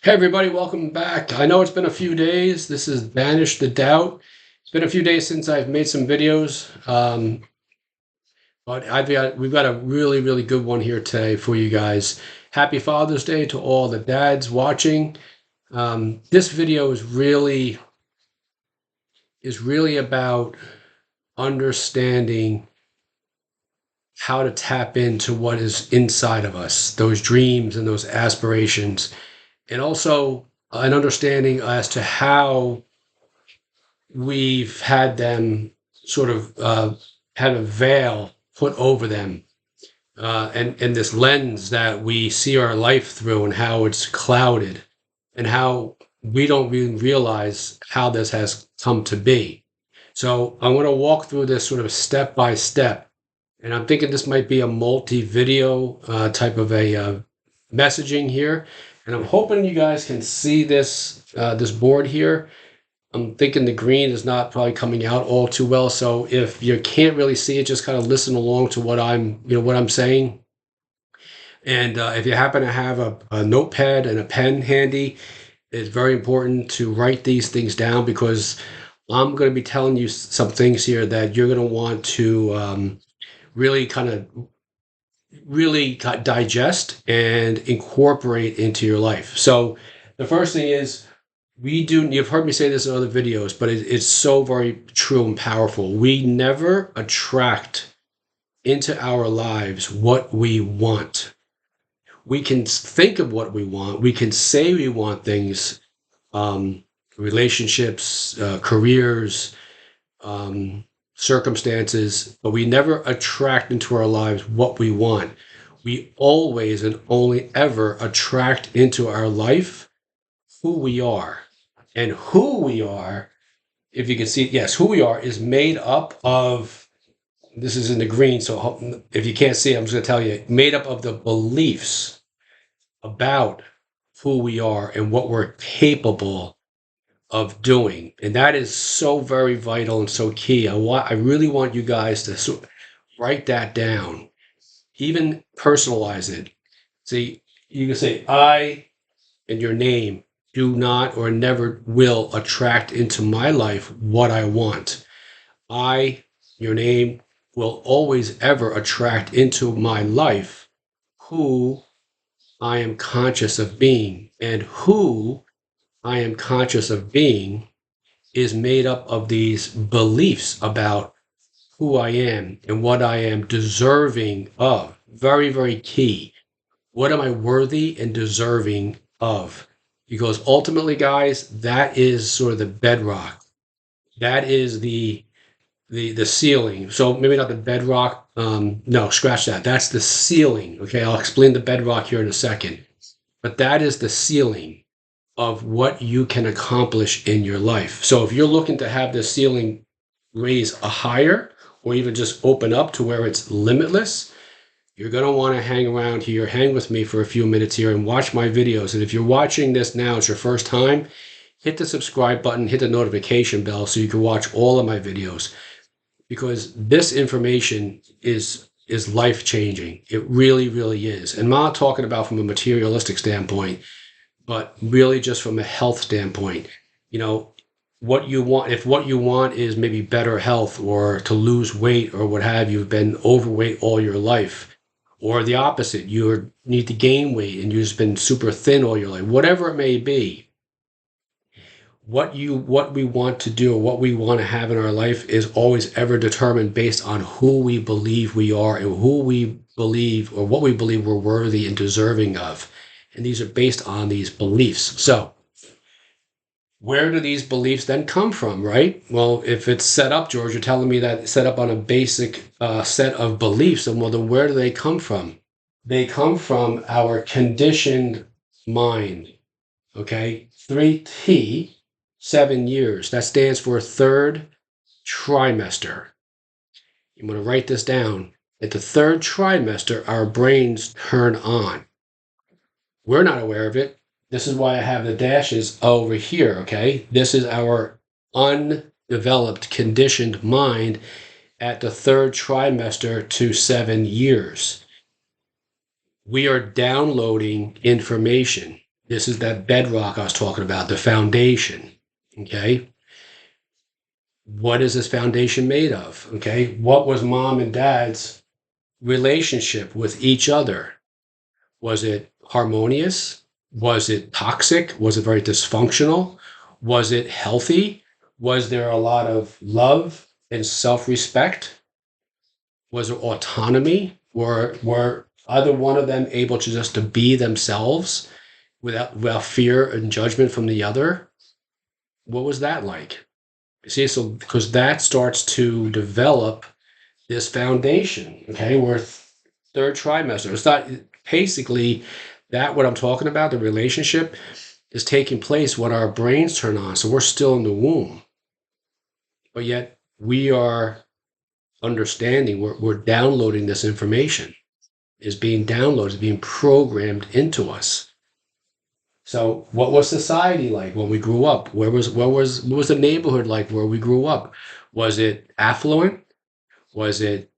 Hey everybody, welcome back. I know it's been a few days. This is Banish the Doubt. It's been a few days since I've made some videos, but we've got a really good one here today for you guys. Happy Father's Day to all the dads watching. This video is really about understanding how to tap into what is inside of us, those dreams and those aspirations, and also an understanding as to how we've had them sort of had a veil put over them, and this lens that we see our life through, and how it's clouded, and how we don't really realize how this has come to be. So I want to walk through this sort of step by step, and I'm thinking this might be a multi-video type of a messaging here, and I'm hoping you guys can see this board here. I'm thinking the green is not probably coming out all too well. So if you can't really see it, just kind of listen along to what I'm saying. And if you happen to have a notepad and a pen handy, it's very important to write these things down, because I'm going to be telling you some things here that you're going to want to really kind of digest and incorporate into your life. So the first thing is, you've heard me say this in other videos, but it's so very true and powerful. We never attract into our lives what we want. We can think of what we want. We can say we want things, relationships, careers, circumstances, but we never attract into our lives what we want. We always and only ever attract into our life who we are. And who we are, if you can see, yes, who we are is made up of, this is in the green, so if you can't see it, I'm just going to tell you, made up of the beliefs about who we are and what we're capable of doing. And that is so very vital and so key. I really want you guys to write that down, even personalize it. See, you can say, I and your name do not or never will attract into my life what I want. I, your name, will always ever attract into my life who I am conscious of being. And who I am conscious of being is made up of these beliefs about who I am and what I am deserving of. Very, very key. What am I worthy and deserving of? Because ultimately, guys, that is sort of the bedrock. That is the ceiling. So maybe not the bedrock. No, scratch that. That's the ceiling. Okay, I'll explain the bedrock here in a second. But that is the ceiling of what you can accomplish in your life. So if you're looking to have the ceiling raise a higher, or even just open up to where it's limitless, you're going to want to hang with me for a few minutes here and watch my videos. And if you're watching this now, it's your first time, hit the subscribe button, hit the notification bell so you can watch all of my videos, because this information is life changing. It really is. And I'm not talking about from a materialistic standpoint, but really just from a health standpoint. You know, what you want, if what you want is maybe better health, or to lose weight, or what have you, you've been overweight all your life, or the opposite, you need to gain weight and you've just been super thin all your life, whatever it may be, what we want to do, or what we want to have in our life, is always ever determined based on who we believe we are, and who we believe, or what we believe we're worthy and deserving of. And these are based on these beliefs. So where do these beliefs then come from, right? Well, if it's set up, George, you're telling me that it's set up on a basic set of beliefs, and well, then where do they come from? They come from our conditioned mind. Okay, 3T, 7 years. That stands for third trimester. You want to write this down. At the third trimester, our brains turn on. We're not aware of it. This is why I have the dashes over here, okay? This is our undeveloped, conditioned mind at the third trimester to 7 years. We are downloading information. This is that bedrock I was talking about, the foundation. Okay. What is this foundation made of? Okay. What was mom and dad's relationship with each other? Was it harmonious? Was it toxic? Was it very dysfunctional? Was it healthy? Was there a lot of love and self respect? Was there autonomy? Were either one of them able to just to be themselves without fear and judgment from the other? What was that like? See, so because that starts to develop this foundation, okay, we're third trimester. It's not basically that what I'm talking about, the relationship is taking place when our brains turn on. So we're still in the womb, but yet we are understanding, we're downloading this information, is being downloaded, being programmed into us. So what was society like when we grew up? What was the neighborhood like where we grew up? Was it affluent? Was it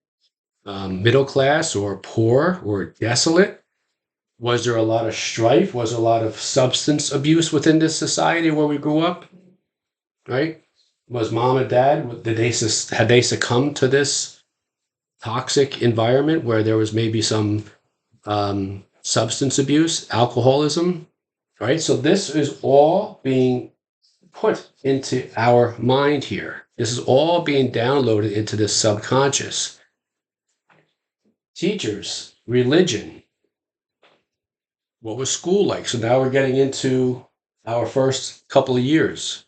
middle class or poor or desolate? Was there a lot of strife? Was there a lot of substance abuse within this society where we grew up? Right? Was mom and dad, had they succumbed to this toxic environment where there was maybe some substance abuse, alcoholism? Right? So this is all being put into our mind here. This is all being downloaded into the subconscious. Teachers, religion, what was school like? So now we're getting into our first couple of years.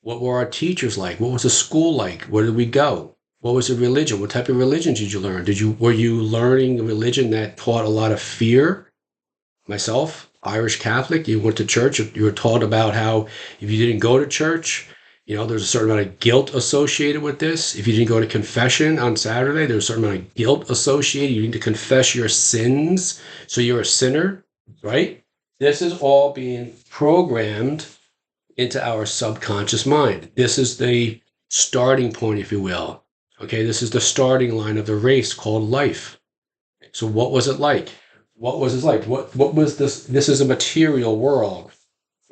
What were our teachers like? What was the school like? Where did we go? What was the religion? What type of religion did you learn? Were you learning a religion that taught a lot of fear? Myself, Irish Catholic, you went to church, you were taught about how if you didn't go to church, there's a certain amount of guilt associated with this. If you didn't go to confession on Saturday, there's a certain amount of guilt associated. You need to confess your sins, so you're a sinner, right? This is all being programmed into our subconscious mind. This is the starting point, if you will. Okay, this is the starting line of the race called life. So what was it like? What was it like? What was this? This is a material world,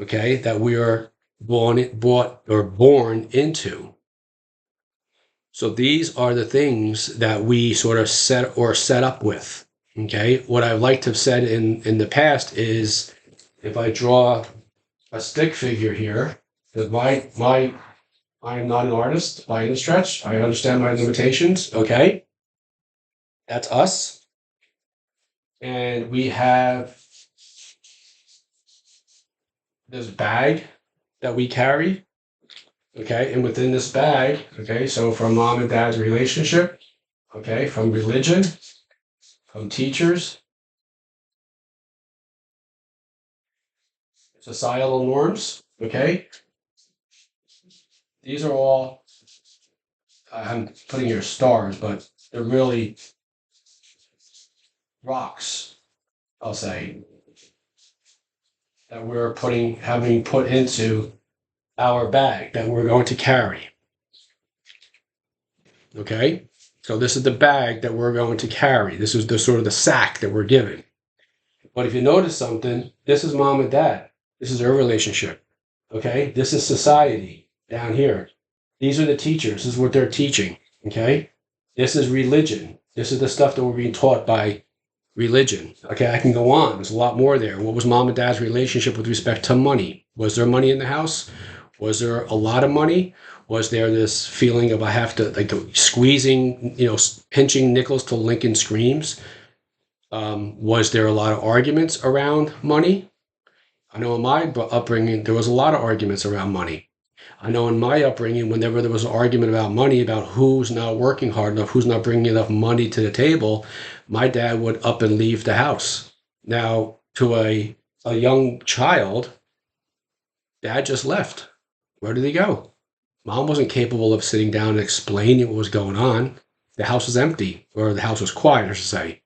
okay, that we are born into. So these are the things that we sort of set up with. Okay. What I'd like to have said in the past is if I draw a stick figure here, because I am not an artist by any stretch. I understand my limitations. Okay. That's us. And we have this bag that we carry. Okay. And within this bag, okay, so from mom and dad's relationship, okay, from religion, from teachers, societal norms, okay, these are all, I'm putting here stars, but they're really rocks, I'll say, that we're having put into our bag that we're going to carry. Okay? So this is the bag that we're going to carry. This is the sort of the sack that we're given. But if you notice something, this is mom and dad. This is their relationship. Okay? This is society down here. These are the teachers. This is what they're teaching. Okay? This is religion. This is the stuff that we're being taught by religion. Okay, I can go on. There's a lot more there. What was mom and dad's relationship with respect to money? Was there money in the house? Was there a lot of money? Was there this feeling of I have to like squeezing, pinching nickels till Lincoln screams? Was there a lot of arguments around money? I know in my upbringing there was a lot of arguments around money. I know in my upbringing, whenever there was an argument about money, about who's not working hard enough, who's not bringing enough money to the table, my dad would up and leave the house. Now, to a young child, dad just left. Where did he go? Mom wasn't capable of sitting down and explaining what was going on. The house was empty, or the house was quiet, I should say.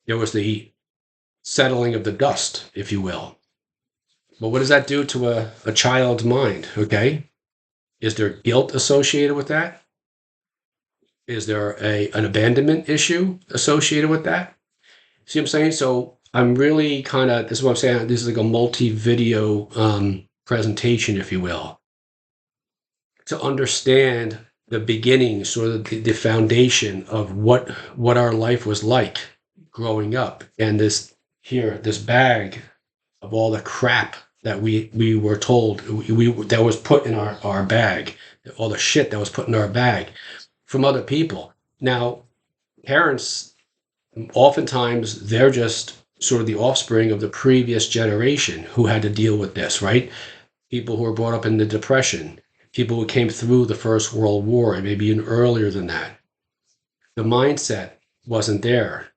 There was the settling of the dust, if you will. But what does that do to a child's mind? Okay. Is there guilt associated with that? Is there an abandonment issue associated with that? See what I'm saying? So I'm really kind of, this is what I'm saying. This is like a multi-video presentation, if you will, to understand the beginning, sort of the foundation of what our life was like growing up, and this bag of all the crap that we were told that was put in our bag, all the shit that was put in our bag from other people. Now, parents, oftentimes they're just sort of the offspring of the previous generation who had to deal with this, right? People who were brought up in the Depression, people who came through the First World War, and maybe even earlier than that. The mindset wasn't there.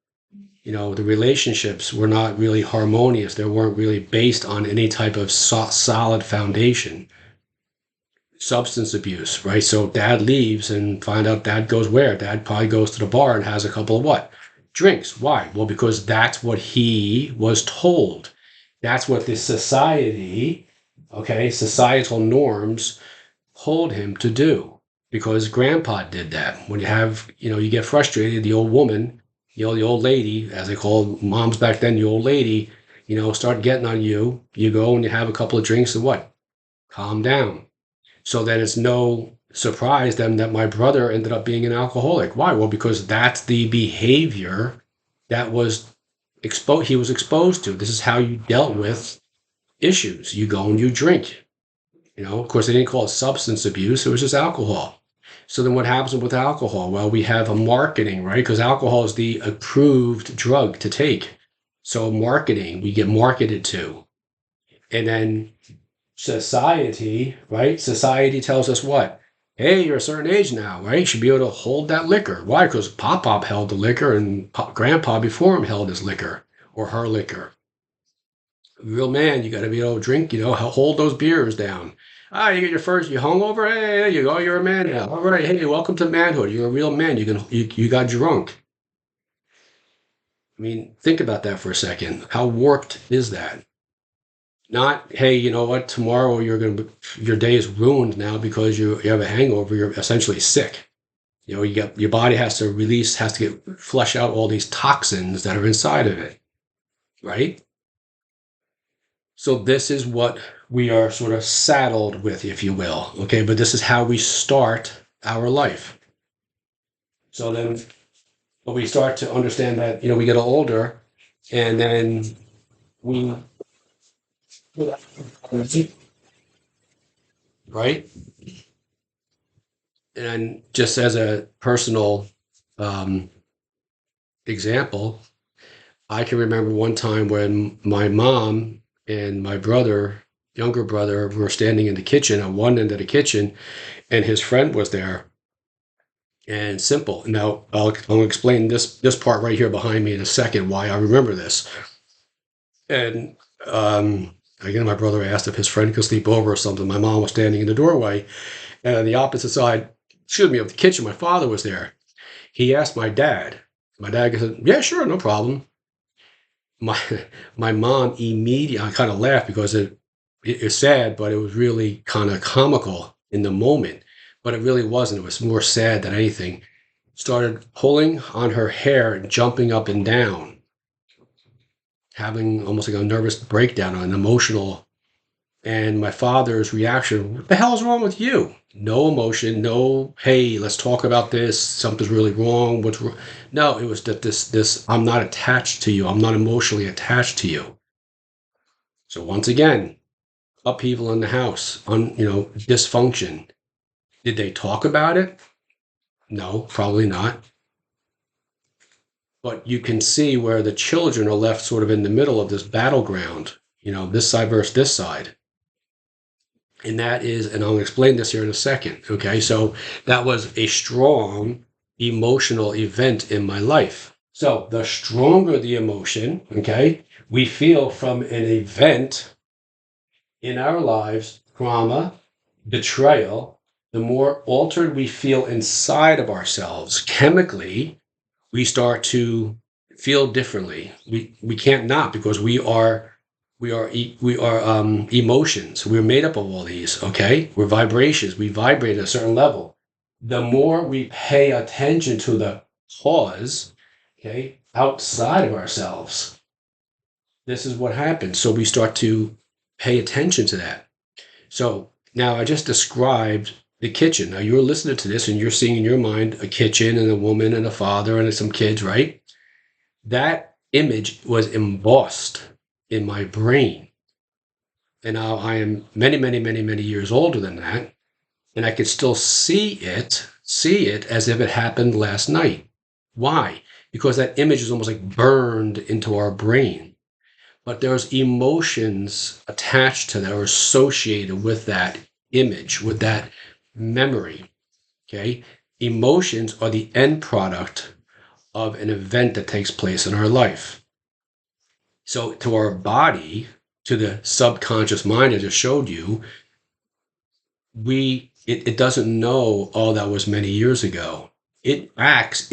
The relationships were not really harmonious. They weren't really based on any type of solid foundation. Substance abuse, right? So dad leaves and find out dad goes where? Dad probably goes to the bar and has a couple of what? Drinks. Why? Well, because that's what he was told. That's what the society, okay, societal norms told him to do, because grandpa did that. When you get frustrated, the old woman, the old lady, as they called moms back then, the old lady, start getting on you. You go and you have a couple of drinks and what? Calm down. So then it's no surprise then that my brother ended up being an alcoholic. Why? Well, because that's the behavior that he was exposed to. This is how you dealt with issues. You go and you drink. Of course, they didn't call it substance abuse. It was just alcohol. So then what happens with alcohol? Well, we have a marketing, right? Because alcohol is the approved drug to take. So marketing, we get marketed to. And then society, right? Society tells us what? Hey, you're a certain age now, right? You should be able to hold that liquor. Why? Because Pop held the liquor and Grandpa before him held his liquor or her liquor. Real man, you got to be able to drink, hold those beers down. You get you hungover. Hey, there you go. You're a man now. All right. Hey, welcome to manhood. You're a real man. You got drunk. I mean, think about that for a second. How warped is that? Not, hey, you know what? Tomorrow your day is ruined now because you have a hangover. You're essentially sick. Your body has to get flush out all these toxins that are inside of it, right? So this is what we are sort of saddled with, if you will. Okay, but this is how we start our life. So then we start to understand that, we get older, and then we, right? And just as a personal um, example, I can remember one time when my mom and my younger brother, were standing in the kitchen at one end of the kitchen, and his friend was there. And simple. Now I'll explain this part right here behind me in a second why I remember this. And again, my brother asked if his friend could sleep over or something. My mom was standing in the doorway, and on the opposite side, excuse me, of the kitchen, my father was there. He asked my dad. My dad said, "Yeah, sure, no problem." My my mom immediately, I kind of laughed because it's sad, but it was really kind of comical in the moment. But it really wasn't. It was more sad than anything. Started pulling on her hair and jumping up and down, having almost like a nervous breakdown, an emotional. And my father's reaction, what the hell is wrong with you? No emotion, no, hey, let's talk about this. Something's really wrong. What's wrong? No, it was that I'm not attached to you. I'm not emotionally attached to you. So once again, upheaval in the house, dysfunction. Did they talk about it? No, probably not. But you can see where the children are left sort of in the middle of this battleground, this side versus this side. And I'll explain this here in a second. Okay. So that was a strong emotional event in my life. So the stronger the emotion, okay, we feel from an event in our lives, trauma, betrayal, the more altered we feel inside of ourselves chemically, we start to feel differently. We can't not, because we are emotions. We're made up of all these. Okay, we're vibrations. We vibrate at a certain level. The more we pay attention to the cause, okay, outside of ourselves, This is what happens. So we start to pay attention to that. So now I just described the kitchen. Now you're listening to this and you're seeing in your mind a kitchen and a woman and a father and some kids, right? That image was embossed in my brain. And now I am many, many, many, many years older than that. And I can still see it as if it happened last night. Why? Because that image is almost like burned into our brain. But there's emotions attached to that or associated with that image, with that memory. Okay. Emotions are the end product of an event that takes place in our life. So to our body, to the subconscious mind I just showed you, it doesn't know, oh, that was many years ago. It acts,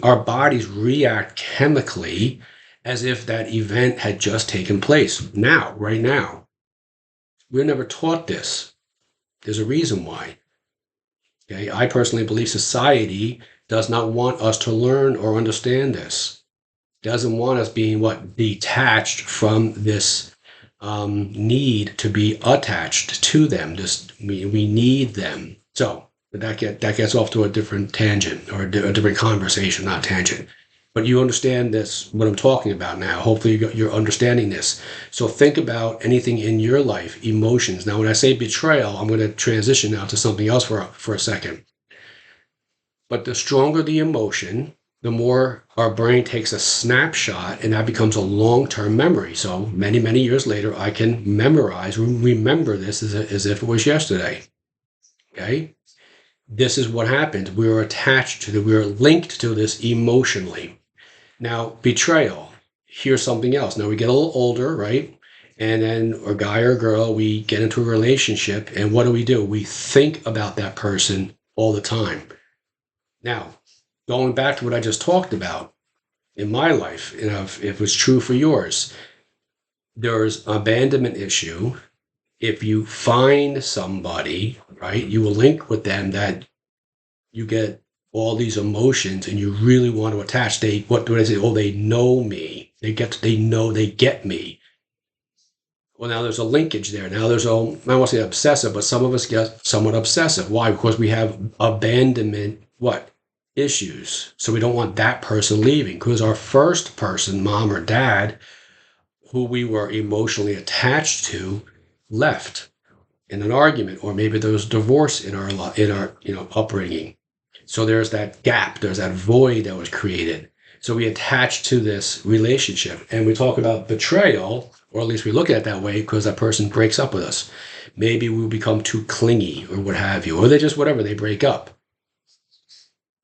our bodies react chemically as if that event had just taken place now, right now. We're never taught this. There's a reason why. Okay, I personally believe society does not want us to learn or understand this. Doesn't want us being what detached from this need to be attached to them. This we need them. So that gets off to a different tangent or a different conversation, not tangent. But you understand this, what I'm talking about now. Hopefully you're understanding this. So think about anything in your life, emotions. Now, when I say betrayal, I'm going to transition now to something else for a second. But the stronger the emotion, the more our brain takes a snapshot and that becomes a long-term memory. So many, many years later, I can remember this as if it was yesterday. Okay. This is what happened. We were attached to we were linked to this emotionally. Now, betrayal. Here's something else. Now we get a little older, right? And then a guy or girl, we get into a relationship. And what do? We think about that person all the time. Now, going back to what I just talked about in my life, if it was true for yours, there's abandonment issue. If you find somebody, right, you will link with them that you get all these emotions and you really want to attach. What do I say? Oh, they know me. They get me. Well, now there's a linkage there. Now there's I don't want to say obsessive, but some of us get somewhat obsessive. Why? Because we have abandonment, what? Issues. So we don't want that person leaving because our first person, mom or dad, who we were emotionally attached to, left in an argument, or maybe there was divorce in our upbringing. So there's that gap, there's that void that was created. So we attach to this relationship and we talk about betrayal, or at least we look at it that way because that person breaks up with us. Maybe we become too clingy or what have you, or they just whatever, they break up.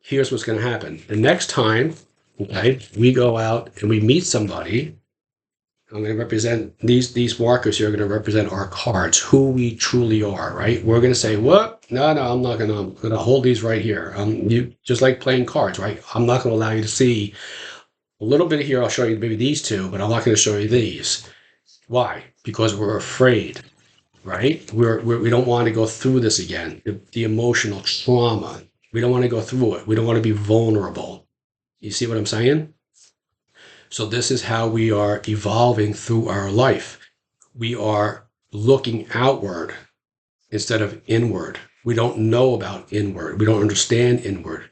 Here's what's going to happen. The next time, okay, we go out and we meet somebody, I'm going to represent these markers here are going to represent our cards, who we truly are, right? We're going to say, what? No, I'm not going to. I'm going to hold these right here. You just like playing cards, right? I'm not going to allow you to see a little bit here. I'll show you maybe these two, but I'm not going to show you these. Why? Because we're afraid, right? We don't want to go through this again. The emotional trauma. We don't want to go through it. We don't want to be vulnerable. You see what I'm saying? So this is how we are evolving through our life. We are looking outward instead of inward. We don't know about inward. We don't understand inward.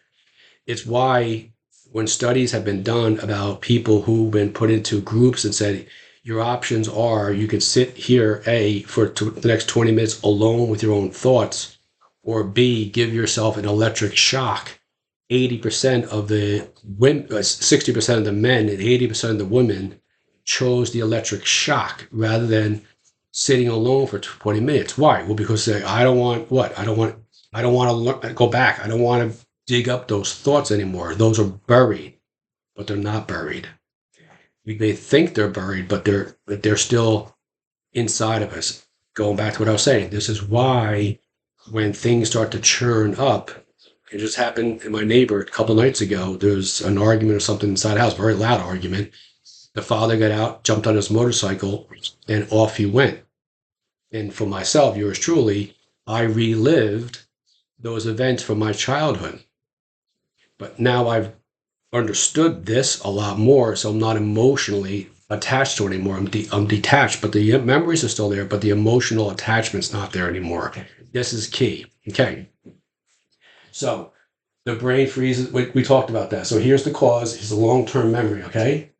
It's why when studies have been done about people who've been put into groups and said, your options are you can sit here, A, for the next 20 minutes alone with your own thoughts, or B, give yourself an electric shock. 80% of the women, 60% of the men and 80% of the women chose the electric shock rather than sitting alone for 20 minutes. Why? Well, because I don't want what? I don't want to go back. I don't want to dig up those thoughts anymore. Those are buried, but they're not buried. We may think they're buried, but they're still inside of us. Going back to what I was saying, this is why when things start to churn up, it just happened in my neighbor a couple of nights ago. There was an argument or something inside the house, very loud argument. The father got out, jumped on his motorcycle, and off he went. And for myself, yours truly, I relived those events from my childhood. But now I've understood this a lot more, so I'm not emotionally attached to it anymore. I'm detached, but the memories are still there, but the emotional attachment's not there anymore. This is key. Okay. So the brain freezes. We talked about that. So here's the cause. Is the long-term memory. Okay.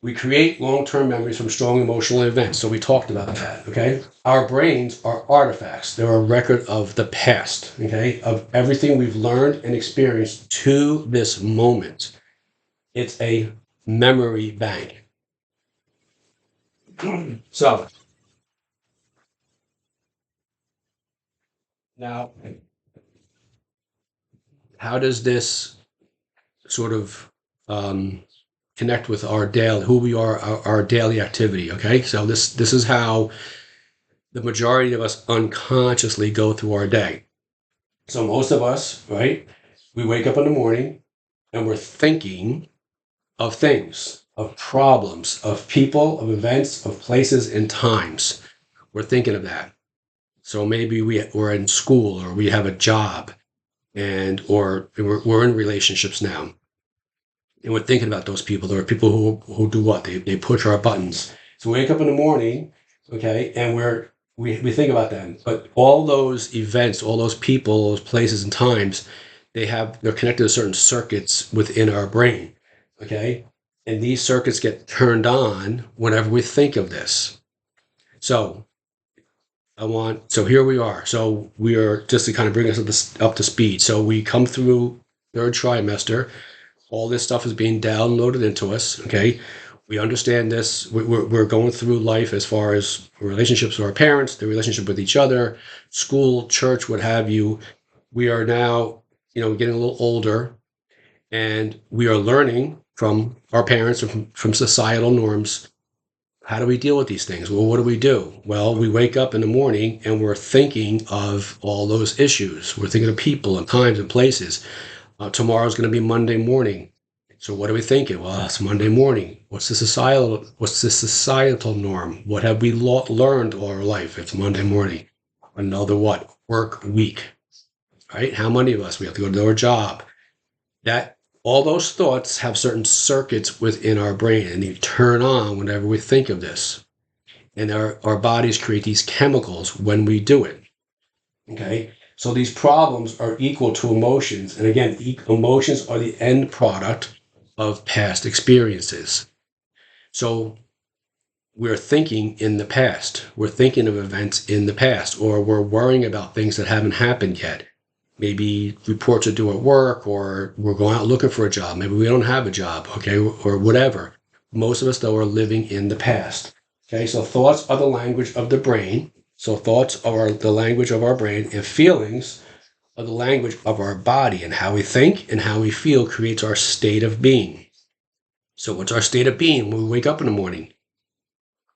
We create long-term memories from strong emotional events. So we talked about that. Okay. Our brains are artifacts. They're a record of the past. Okay. Of everything we've learned and experienced to this moment. It's a memory bank. So now, how does this sort of connect with our daily, who we are, our daily activity? Okay, so this is how the majority of us unconsciously go through our day. So most of us, right, we wake up in the morning and we're thinking of things, of problems, of people, of events, of places and times. We're thinking of that. So maybe we're in school or we have a job and or we're in relationships now and we're thinking about those people. There are people who do what? They push our buttons. So we wake up in the morning, okay, and we think about them. But all those events, all those people, those places and times, they're connected to certain circuits within our brain. Okay. And these circuits get turned on whenever we think of this. So so here we are. So we are just to kind of bring us up to speed. So we come through third trimester. All this stuff is being downloaded into us. Okay. We understand this. We're going through life as far as relationships with our parents, the relationship with each other, school, church, what have you. We are now, getting a little older and we are learning from our parents and from societal norms. How do we deal with these things? Well, what do we do? Well, we wake up in the morning and we're thinking of all those issues. We're thinking of people and times and places. Tomorrow's going to be Monday morning. So what are we thinking? Well, it's Monday morning. What's the societal norm? What have we learned all our life? It's Monday morning. Another what? Work week, right? How many of us? We have to go to our job. That all those thoughts have certain circuits within our brain and they turn on whenever we think of this. And our bodies create these chemicals when we do it. Okay. So these problems are equal to emotions. And again, emotions are the end product of past experiences. So we're thinking in the past. We're thinking of events in the past, or we're worrying about things that haven't happened yet. Maybe reports are due at work, or we're going out looking for a job. Maybe we don't have a job, okay, or whatever. Most of us, though, are living in the past. Okay, so thoughts are the language of the brain. So thoughts are the language of our brain, and feelings are the language of our body. And how we think and how we feel creates our state of being. So what's our state of being when we wake up in the morning?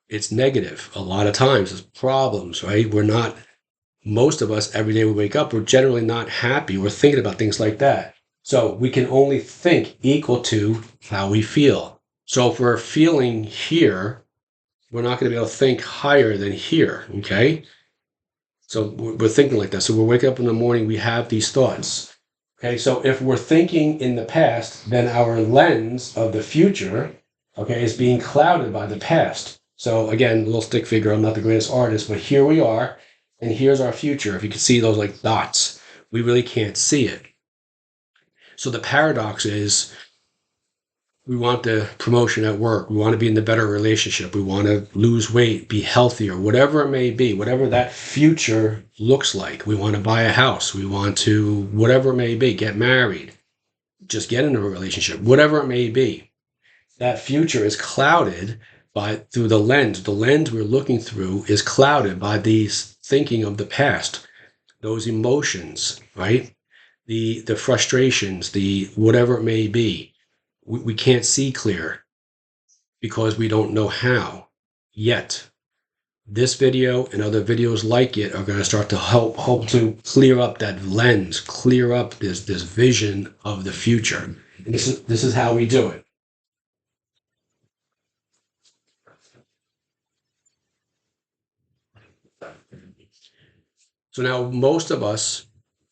It's negative. A lot of times it's problems, right? Most of us, every day we wake up, we're generally not happy. We're thinking about things like that. So we can only think equal to how we feel. So if we're feeling here, we're not going to be able to think higher than here. Okay. So we're thinking like that. So we're waking up in the morning, we have these thoughts. Okay. So if we're thinking in the past, then our lens of the future, okay, is being clouded by the past. So again, little stick figure, I'm not the greatest artist, but here we are, and here's our future. If you can see those like dots, we really can't see it. So the paradox is we want the promotion at work. We want to be in the better relationship. We want to lose weight, be healthier, whatever it may be, whatever that future looks like. We want to buy a house. We want to, whatever it may be, get married, just get into a relationship, whatever it may be. That future is clouded through the lens. The lens we're looking through is clouded by these thinking of the past, those emotions, right? The frustrations, the whatever it may be. We can't see clear because we don't know how yet. This video and other videos like it are going to start to help to clear up that lens, clear up this vision of the future. And this is how we do it. So now most of us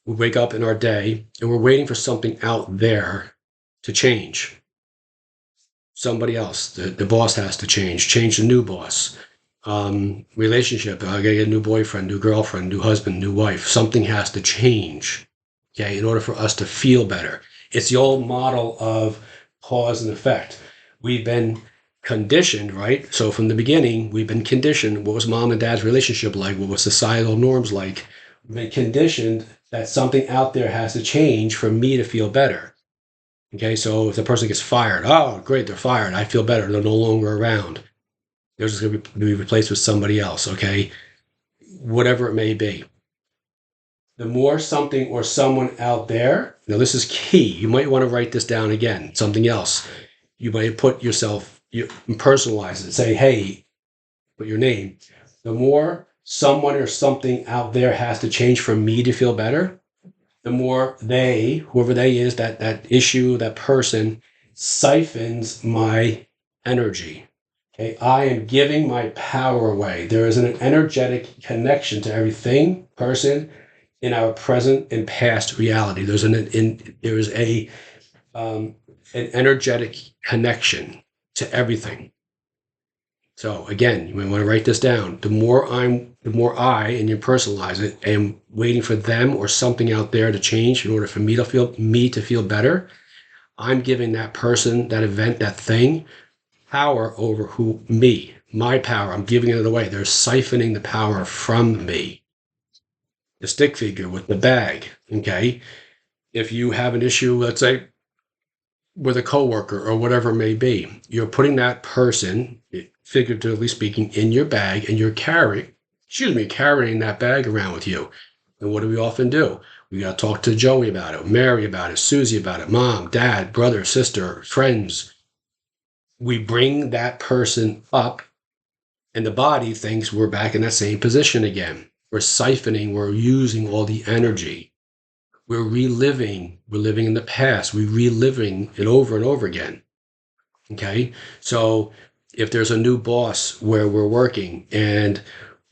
we wake up in our day and we're waiting for something out there to change. somebody else. The boss has to change the new boss. Relationship, I gotta get a new boyfriend, new girlfriend, new husband, new wife. Something has to change, okay, in order for us to feel better. It's the old model of cause and effect. We've been conditioned, right? So from the beginning, we've been conditioned. What was mom and dad's relationship like? What was societal norms like? We've been conditioned that something out there has to change for me to feel better. Okay, so if the person gets fired, oh, great, they're fired. I feel better. They're no longer around. They're just going to be replaced with somebody else. Okay, whatever it may be. The more something or someone out there, now this is key. You might want to write this down again. Something else. You might put yourself, you personalize it. Say, hey, put your name. The more someone or something out there has to change for me to feel better, the more they, whoever they is, that issue, that person, siphons my energy. Okay, I am giving my power away. There is an energetic connection to everything, person, in our present and past reality. There is an energetic connection to everything. So again, you might want to write this down. The more I, and you personalize it, am waiting for them or something out there to change in order for me to feel better. I'm giving that person, that event, that thing, power over my power. I'm giving it away. They're siphoning the power from me. The stick figure with the bag. Okay. If you have an issue, let's say with a coworker or whatever it may be, you're putting that person, figuratively speaking, in your bag, and you're carrying that bag around with you. And what do we often do? We got to talk to Joey about it, Mary about it, Susie about it, mom, dad, brother, sister, friends. We bring that person up, and the body thinks we're back in that same position again. We're siphoning, we're using all the energy. We're living in the past, we're reliving it over and over again. Okay. So if there's a new boss where we're working and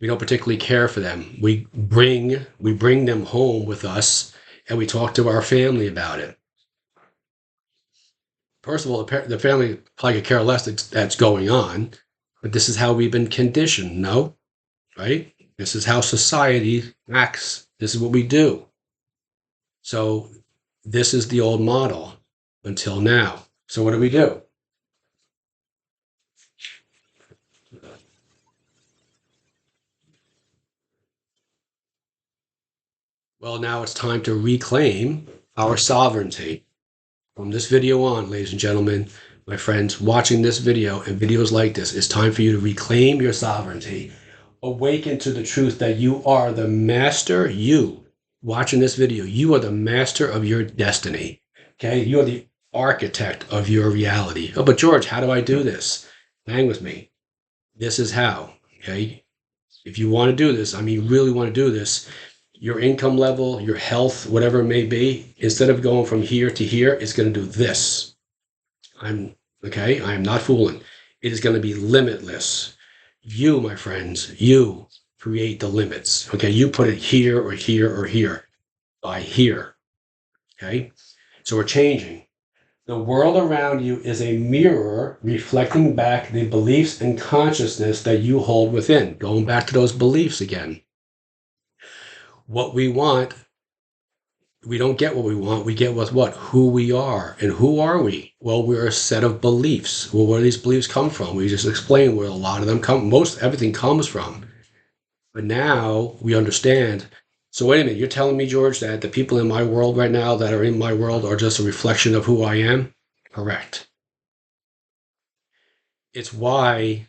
we don't particularly care for them, we bring them home with us and we talk to our family about it. First of all, the family probably could care less that's going on, but this is how we've been conditioned. No, right? This is how society acts. This is what we do. So this is the old model until now. So what do we do? Well, now it's time to reclaim our sovereignty. From this video on, ladies and gentlemen, my friends watching this video and videos like this, it's time for you to reclaim your sovereignty. Awaken to the truth that you are the master. You watching this video, you are the master of your destiny. Okay, you are the architect of your reality. Oh, but George, how do I do this? Hang with me. This is how. Okay, if you want to do this, I mean, really want to do this, your income level, your health, whatever it may be, instead of going from here to here, it's going to do this. I am not fooling. It is going to be limitless. You, my friends, you create the limits. Okay, you put it here or here or here by here. Okay, so we're changing. The world around you is a mirror reflecting back the beliefs and consciousness that you hold within. Going back to those beliefs again. What we want, we don't get what we want. We get with what? Who we are. And who are we? Well, we're a set of beliefs. Well, where do these beliefs come from? We just explained where a lot of them come. Everything comes from. But now we understand. So wait a minute. You're telling me, George, that the people in my world right now that are in my world are just a reflection of who I am? Correct. It's why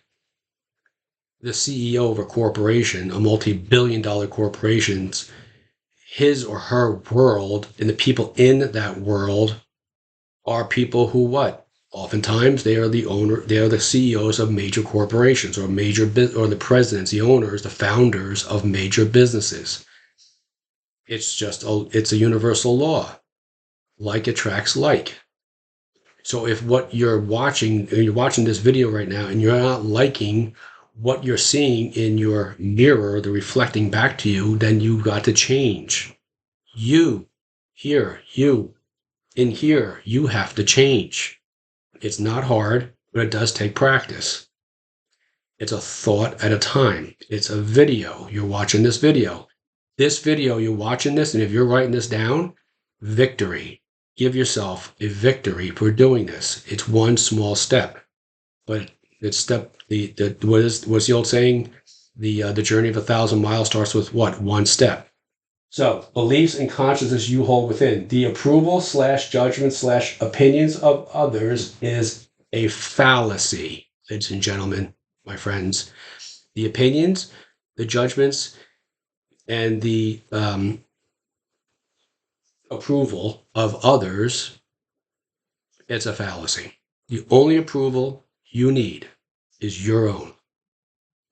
the CEO of a corporation, a multi-billion-dollar corporations, his or her world and the people in that world are people who what? Oftentimes they are they are the CEOs of major corporations or or the presidents, the owners, the founders of major businesses. It's a universal law. Like attracts like. So if what you're watching this video right now and you're not liking what you're seeing in your mirror, the reflecting back to you, then you've got to change. You, here, you, in here, you have to change. It's not hard. but it does take practice. It's a thought at a time. It's a video. You're watching this video. This video, you're watching this, and if you're writing this down, victory. Give yourself a victory for doing this. It's one small step, but it's step the what's the old saying? The journey of 1,000 miles starts with what? One step. So beliefs and consciousness you hold within. The approval slash judgment slash opinions of others is a fallacy, ladies and gentlemen, my friends. The opinions, the judgments, and the approval of others, it's a fallacy. The only approval you need is your own.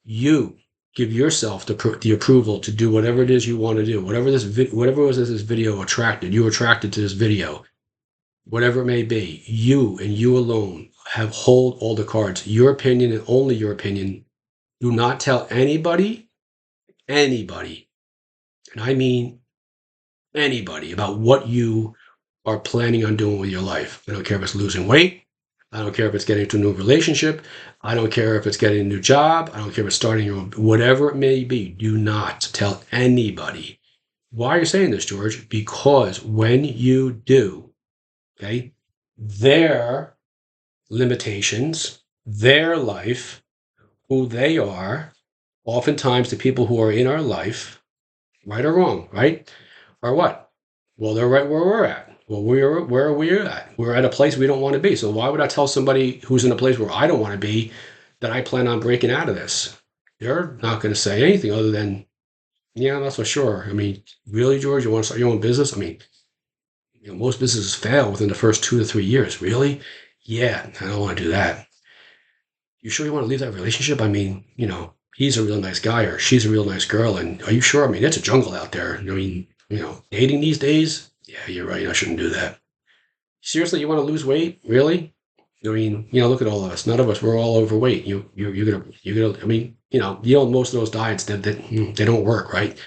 You give yourself the approval to do whatever it is you want to do. Whatever was this video attracted, you attracted to this video. Whatever it may be, you and you alone hold all the cards. Your opinion and only your opinion. Do not tell anybody, and I mean anybody, about what you are planning on doing with your life. I don't care if it's losing weight. I don't care if it's getting into a new relationship. I don't care if it's getting a new job. I don't care if it's starting your own, whatever it may be. Do not tell anybody. Why are you saying this, George? Because when you do, okay, their limitations, their life, who they are, oftentimes the people who are in our life, right or wrong, right, are what? Well, they're right where we're at. Well, where are we at? We're at a place we don't want to be. So why would I tell somebody who's in a place where I don't want to be that I plan on breaking out of this? They're not going to say anything other than, yeah, that's for sure. I mean, really, George, you want to start your own business? I mean, most businesses fail within the first 2 to 3 years. Really? Yeah, I don't want to do that. You sure you want to leave that relationship? I mean, he's a real nice guy or she's a real nice girl. And are you sure? I mean, it's a jungle out there. I mean, dating these days? Yeah, you're right. I shouldn't do that. Seriously, you want to lose weight? Really? I mean, look at all of us. None of us, we're all overweight. You're gonna. I mean, most of those diets that they don't work, right?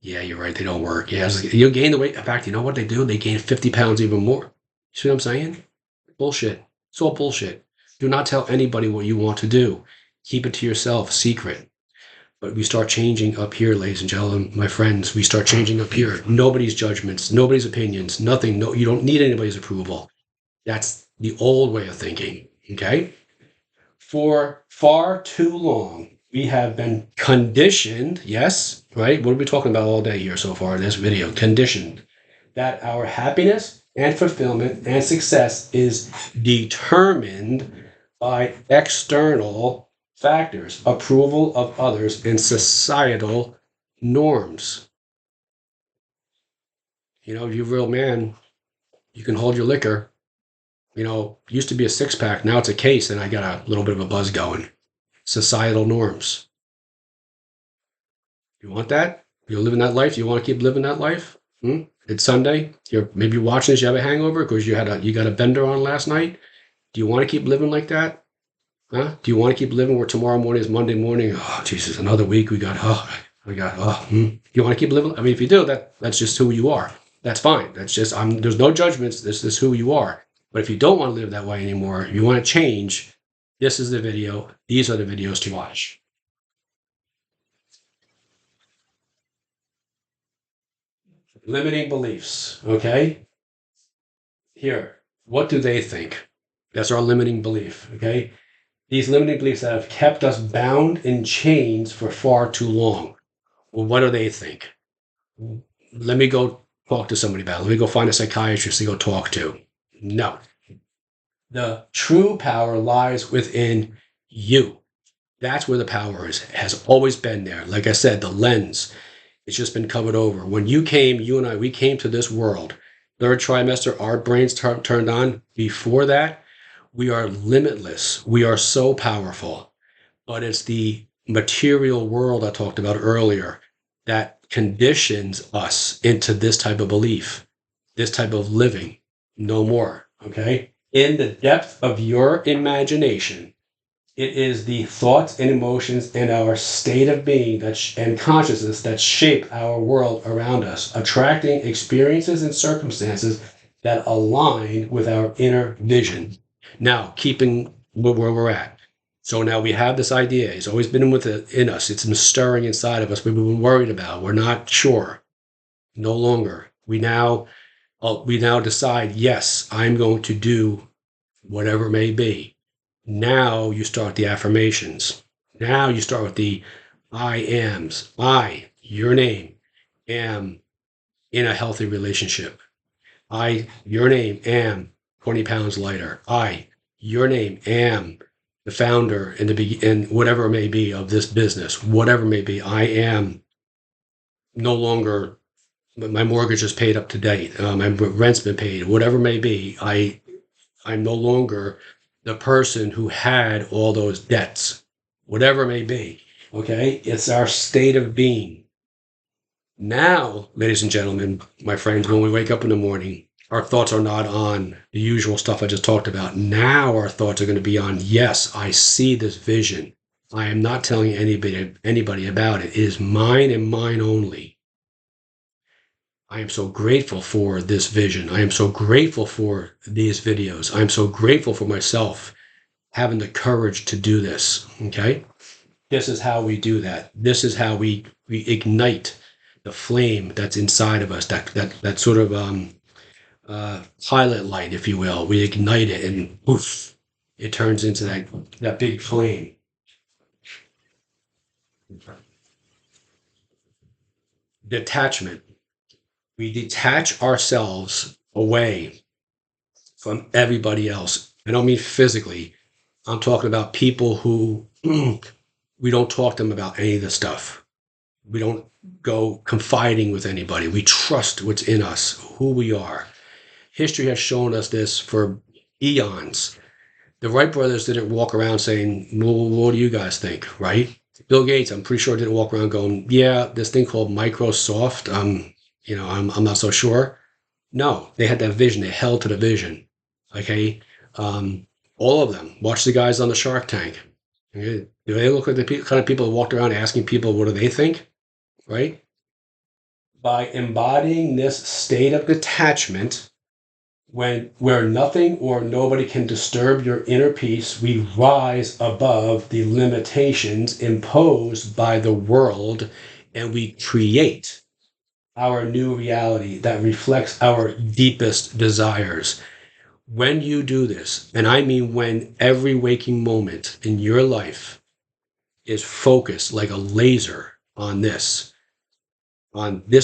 Yeah, you're right. They don't work. Yeah, you gain the weight. In fact, you know what they do? They gain 50 pounds even more. You see what I'm saying? Bullshit. It's all bullshit. Do not tell anybody what you want to do. Keep it to yourself, secret. But we start changing up here, ladies and gentlemen, my friends. We start changing up here. Nobody's judgments, nobody's opinions, nothing. No, you don't need anybody's approval. That's the old way of thinking. Okay? For far too long, we have been conditioned. Yes, right? What are we talking about all day here so far in this video? Conditioned that our happiness and fulfillment and success is determined by external factors, approval of others, and societal norms. If you're a real man, you can hold your liquor. Used to be a 6-pack, now it's a case, and I got a little bit of a buzz going. Societal norms. You want that? You're living that life? You want to keep living that life? It's Sunday. You're maybe watching this. You have a hangover because you got a bender on last night. Do you want to keep living like that? Huh? Do you want to keep living where tomorrow morning is Monday morning? Oh, Jesus, another week. You want to keep living? I mean, if you do, that's just who you are. That's fine. That's just, there's no judgments. This is who you are. But if you don't want to live that way anymore, you want to change, this is the video. These are the videos to watch. Limiting beliefs. Okay. Here, what do they think? That's our limiting belief. Okay. These limiting beliefs that have kept us bound in chains for far too long. Well, what do they think? Let me go talk to somebody about it. Let me go find a psychiatrist to go talk to. No. The true power lies within you. That's where the power is. It has always been there. Like I said, the lens, it's just been covered over. When you and I, we came to this world. Third trimester, our brains turned on. Before that, we are limitless. We are so powerful. But it's the material world I talked about earlier that conditions us into this type of belief, this type of living. No more. Okay? In the depth of your imagination, it is the thoughts and emotions and our state of being and consciousness that shape our world around us, attracting experiences and circumstances that align with our inner vision. Now, keeping where we're at. So now we have this idea. It's always been in us. It's been stirring inside of us. We've been worried about. We're not sure. No longer. We now decide, yes, I'm going to do whatever it may be. Now you start the affirmations. Now you start with the I ams. I, your name, am in a healthy relationship. I, your name, am 20 pounds lighter. I, your name, am the founder and whatever it may be of this business, whatever it may be. I am no longer, my mortgage is paid up to date. My rent's been paid, whatever it may be. I'm no longer the person who had all those debts, whatever it may be. Okay. It's our state of being. Now, ladies and gentlemen, my friends, when we wake up in the morning, our thoughts are not on the usual stuff I just talked about. Now our thoughts are going to be on, yes, I see this vision. I am not telling anybody about it. It is mine and mine only. I am so grateful for this vision. I am so grateful for these videos. I am so grateful for myself having the courage to do this. Okay. This is how we do that. This is how we ignite the flame that's inside of us, that sort of pilot light, if you will. We ignite it and poof, it turns into that big flame. Detachment. We detach ourselves away from everybody else. I don't mean physically. I'm talking about people who we don't talk to them about any of this stuff. We don't go confiding with anybody. We trust what's in us, who we are. History has shown us this for eons. The Wright brothers didn't walk around saying, well, what do you guys think, right? Bill Gates, I'm pretty sure, didn't walk around going, yeah, this thing called Microsoft, I'm not so sure. No, they had that vision. They held to the vision. Okay. All of them. Watch the guys on the Shark Tank. Okay? Do they look like the kind of people that walked around asking people, what do they think? Right? By embodying this state of detachment, where nothing or nobody can disturb your inner peace, we rise above the limitations imposed by the world and we create our new reality that reflects our deepest desires. When you do this, and I mean when every waking moment in your life is focused like a laser on this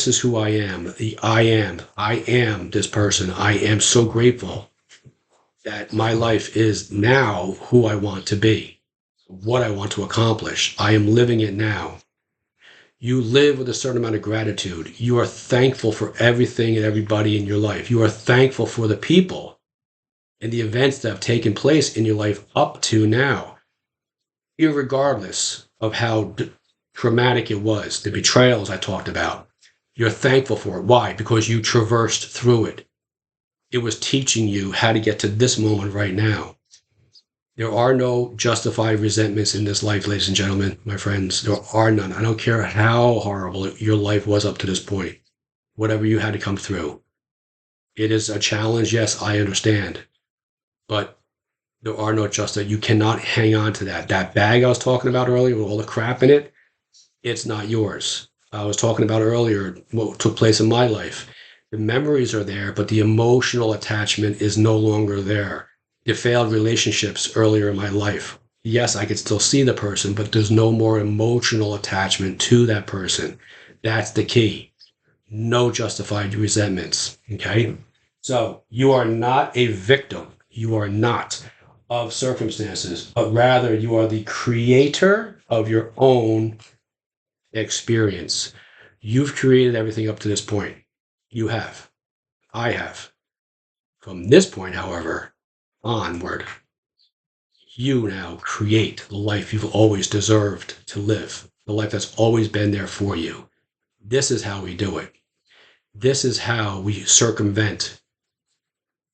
is who I am, I am this person, I am so grateful that my life is now who I want to be, what I want to accomplish. I am living it now. You live with a certain amount of gratitude. You are thankful for everything and everybody in your life. You are thankful for the people and the events that have taken place in your life up to now, irregardless of how traumatic it was, the betrayals I talked about. You're thankful for it. Why? Because you traversed through it. It was teaching you how to get to this moment right now. There are no justified resentments in this life, ladies and gentlemen, my friends. There are none. I don't care how horrible your life was up to this point, whatever you had to come through. It is a challenge. Yes, I understand. But there are no justice. You cannot hang on to that. That bag I was talking about earlier with all the crap in it, it's not yours. I was talking about earlier what took place in my life. The memories are there, but the emotional attachment is no longer there. The failed relationships earlier in my life. Yes, I could still see the person, but there's no more emotional attachment to that person. That's the key. No justified resentments. Okay? So you are not a victim. You are not of circumstances, but rather you are the creator of your own experience. You've created everything up to this point. You have. I have. From this point, however, onward, you now create the life you've always deserved to live, the life that's always been there for you. This is how we do it. This is how we circumvent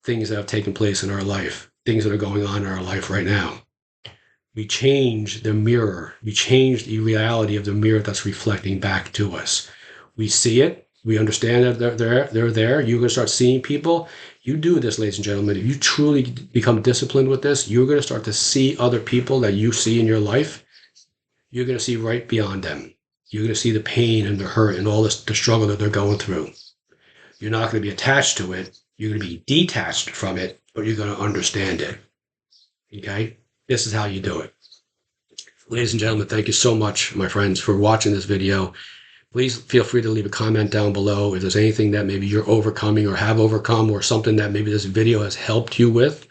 things that have taken place in our life, things that are going on in our life right now. We change the mirror. We change the reality of the mirror that's reflecting back to us. We see it, We understand that they're there. You're going to start seeing people. You do this, ladies and gentlemen. If you truly become disciplined with this, you're going to start to see other people that you see in your life. You're going to see right beyond them. You're going to see the pain and the hurt and all this, the struggle that they're going through. You're not going to be attached to it. You're going to be detached from it, but you're going to understand it. Okay? This is how you do it. Ladies and gentlemen, thank you so much, my friends, for watching this video. Please feel free to leave a comment down below if there's anything that maybe you're overcoming or have overcome, or something that maybe this video has helped you with.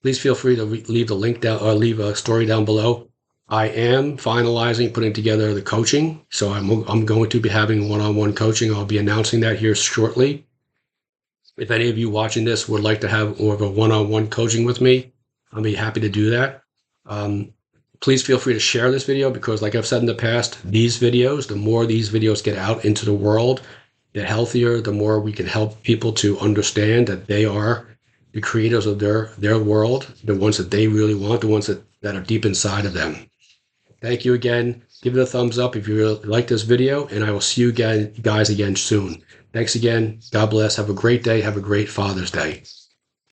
Please feel free to leave the link down, or leave a story down below. I am finalizing putting together the coaching, so I'm going to be having one-on-one coaching. I'll be announcing that here shortly. If any of you watching this would like to have more of a one-on-one coaching with me, I'll be happy to do that. Please feel free to share this video, because like I've said in the past, these videos, the more these videos get out into the world, the healthier, the more we can help people to understand that they are the creators of their world, the ones that they really want, the ones that are deep inside of them. Thank you again. Give it a thumbs up if you really like this video, and I will see you guys again soon. Thanks again. God bless. Have a great day. Have a great Father's Day.